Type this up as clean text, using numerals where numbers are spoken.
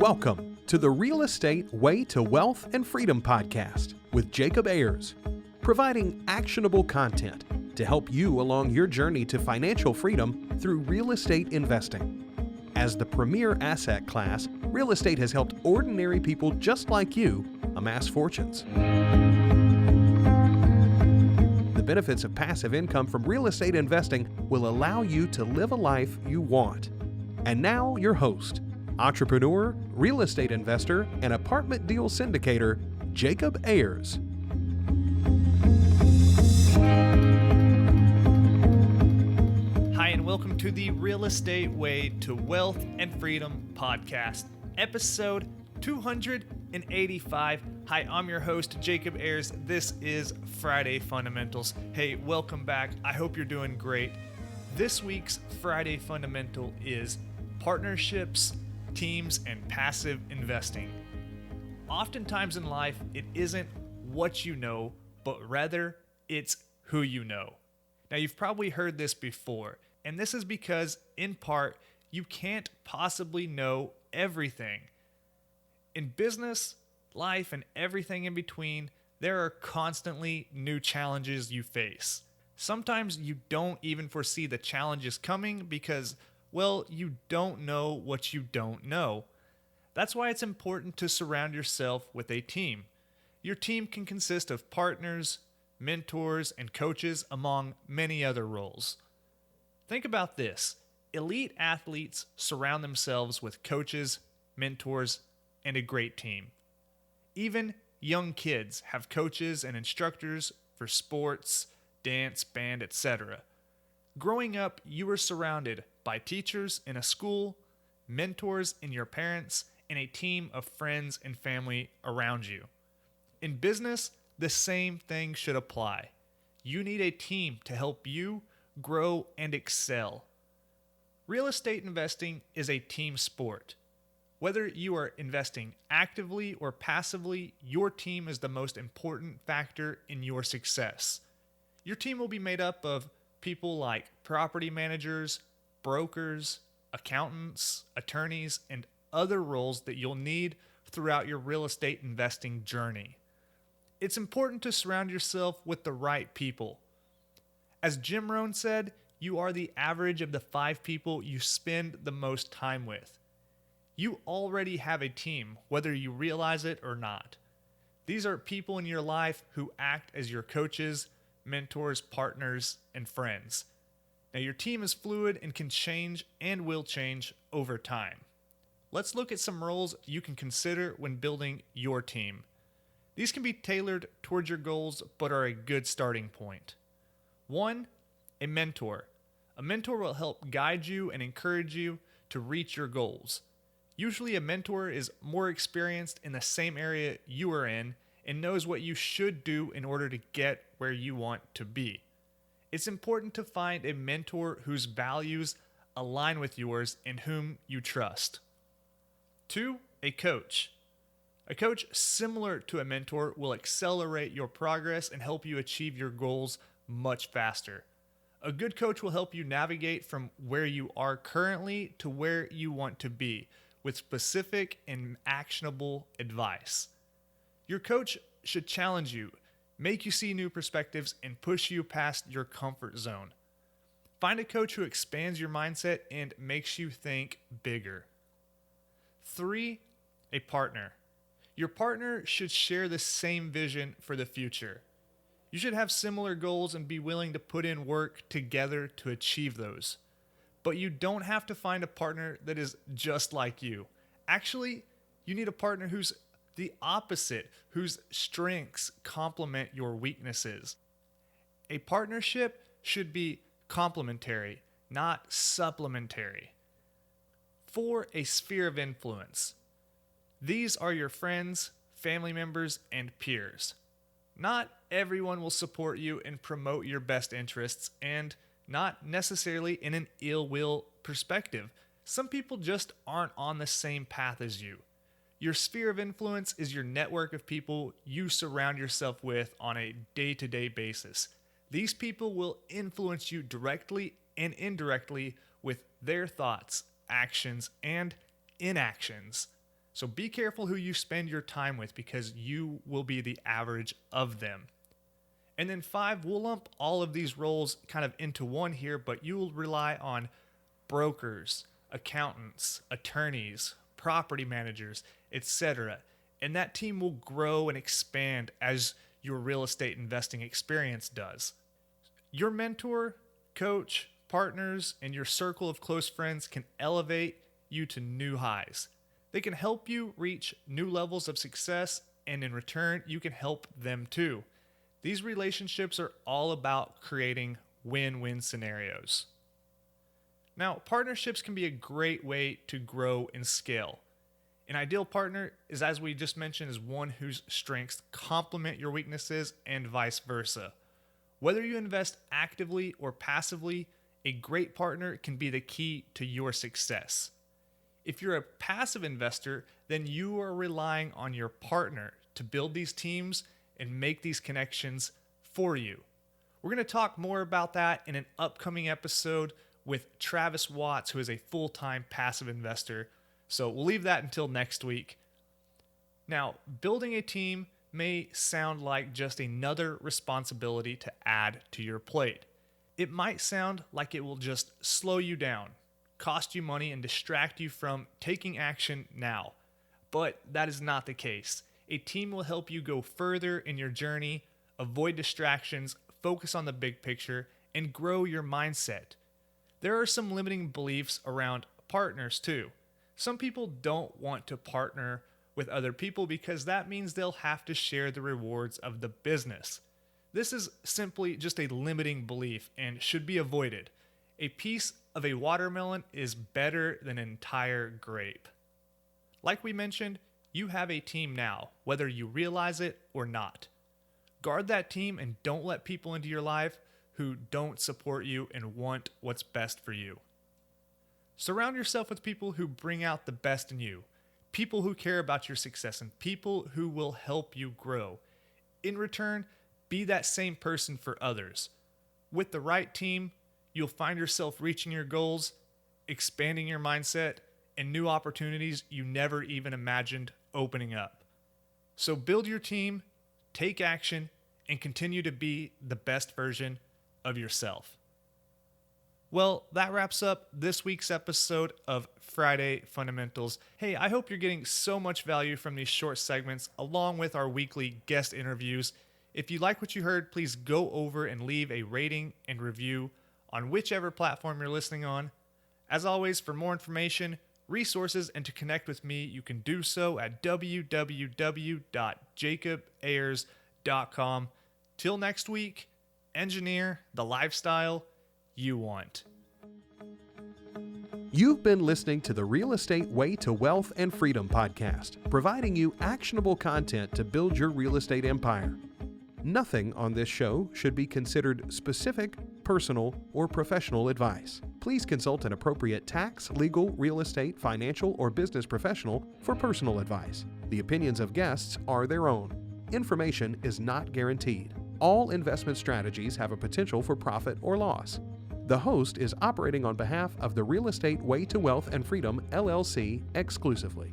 Welcome to the Real Estate Way to Wealth and Freedom podcast with Jacob Ayers, providing actionable content to help you along your journey to financial freedom through real estate investing. As the premier asset class, real estate has helped ordinary people just like you amass fortunes. The benefits of passive income from real estate investing will allow you to live a life you want. And now your host, entrepreneur, real estate investor, and apartment deal syndicator, Jacob Ayers. Hi, and welcome to the Real Estate Way to Wealth and Freedom podcast, episode 285. Hi, I'm your host, Jacob Ayers. This is Friday Fundamentals. Hey, welcome back. I hope you're doing great. This week's Friday Fundamental is partnerships, teams, and passive investing. Oftentimes in life, it isn't what you know, but rather it's who you know. Now, you've probably heard this before, and this is because, in part, you can't possibly know everything. In business, life, and everything in between, there are constantly new challenges you face. Sometimes you don't even foresee the challenges coming because, well, you don't know what you don't know. That's why it's important to surround yourself with a team. Your team can consist of partners, mentors, and coaches, among many other roles. Think about this. Elite athletes surround themselves with coaches, mentors, and a great team. Even young kids have coaches and instructors for sports, dance, band, etc. Growing up, you were surrounded by teachers in a school, mentors in your parents, and a team of friends and family around you. In business, the same thing should apply. You need a team to help you grow and excel. Real estate investing is a team sport. Whether you are investing actively or passively, your team is the most important factor in your success. Your team will be made up of people like property managers, brokers, accountants, attorneys, and other roles that you'll need throughout your real estate investing journey. It's important to surround yourself with the right people. As Jim Rohn said, you are the average of the 5 people you spend the most time with. You already have a team, whether you realize it or not. These are people in your life who act as your coaches, mentors, partners, and friends. Now, your team is fluid and can change and will change over time. Let's look at some roles you can consider when building your team. These can be tailored towards your goals, but are a good starting point. 1, a mentor. A mentor will help guide you and encourage you to reach your goals. Usually, a mentor is more experienced in the same area you are in and knows what you should do in order to get where you want to be. It's important to find a mentor whose values align with yours and whom you trust. 2, a coach. A coach similar to a mentor will accelerate your progress and help you achieve your goals much faster. A good coach will help you navigate from where you are currently to where you want to be with specific and actionable advice. Your coach should challenge you, make you see new perspectives, and push you past your comfort zone. Find a coach who expands your mindset and makes you think bigger. 3, a partner. Your partner should share the same vision for the future. You should have similar goals and be willing to put in work together to achieve those. But you don't have to find a partner that is just like you. Actually, you need a partner who's the opposite, whose strengths complement your weaknesses. A partnership should be complementary, not supplementary. 4, a sphere of influence. These are your friends, family members, and peers. Not everyone will support you and promote your best interests, and not necessarily in an ill will perspective. Some people just aren't on the same path as you. Your sphere of influence is your network of people you surround yourself with on a day-to-day basis. These people will influence you directly and indirectly with their thoughts, actions, and inactions. So be careful who you spend your time with because you will be the average of them. And then 5, we'll lump all of these roles kind of into one here, but you will rely on brokers, accountants, attorneys, property managers, etc. And that team will grow and expand as your real estate investing experience does. Your mentor, coach, partners, and your circle of close friends can elevate you to new highs. They can help you reach new levels of success, and in return, you can help them too. These relationships are all about creating win-win scenarios. Now, partnerships can be a great way to grow and scale. An ideal partner is, as we just mentioned, is one whose strengths complement your weaknesses and vice versa. Whether you invest actively or passively, a great partner can be the key to your success. If you're a passive investor, then you are relying on your partner to build these teams and make these connections for you. We're going to talk more about that in an upcoming episode with Travis Watts, who is a full-time passive investor. So we'll leave that until next week. Now, building a team may sound like just another responsibility to add to your plate. It might sound like it will just slow you down, cost you money, and distract you from taking action now. But that is not the case. A team will help you go further in your journey, avoid distractions, focus on the big picture, and grow your mindset. There are some limiting beliefs around partners too. Some people don't want to partner with other people because that means they'll have to share the rewards of the business. This is simply just a limiting belief and should be avoided. A piece of a watermelon is better than an entire grape. Like we mentioned, you have a team now, whether you realize it or not. Guard that team and don't let people into your life who don't support you and want what's best for you. Surround yourself with people who bring out the best in you, people who care about your success, and people who will help you grow. In return, be that same person for others. With the right team, you'll find yourself reaching your goals, expanding your mindset, and new opportunities you never even imagined opening up. So build your team, take action, and continue to be the best version of yourself. Well, that wraps up this week's episode of Friday Fundamentals. Hey, I hope you're getting so much value from these short segments along with our weekly guest interviews. If you like what you heard, please go over and leave a rating and review on whichever platform you're listening on. As always, for more information, resources, and to connect with me, you can do so at www.jacobayers.com. Till next week, engineer the lifestyle you want. You've been listening to the Real Estate Way to Wealth and Freedom podcast, providing you actionable content to build your real estate empire. Nothing on this show should be considered specific, personal, or professional advice. Please consult an appropriate tax, legal, real estate, financial, or business professional for personal advice. The opinions of guests are their own. Information is not guaranteed. All investment strategies have a potential for profit or loss. The host is operating on behalf of the Real Estate Way to Wealth and Freedom, LLC, exclusively.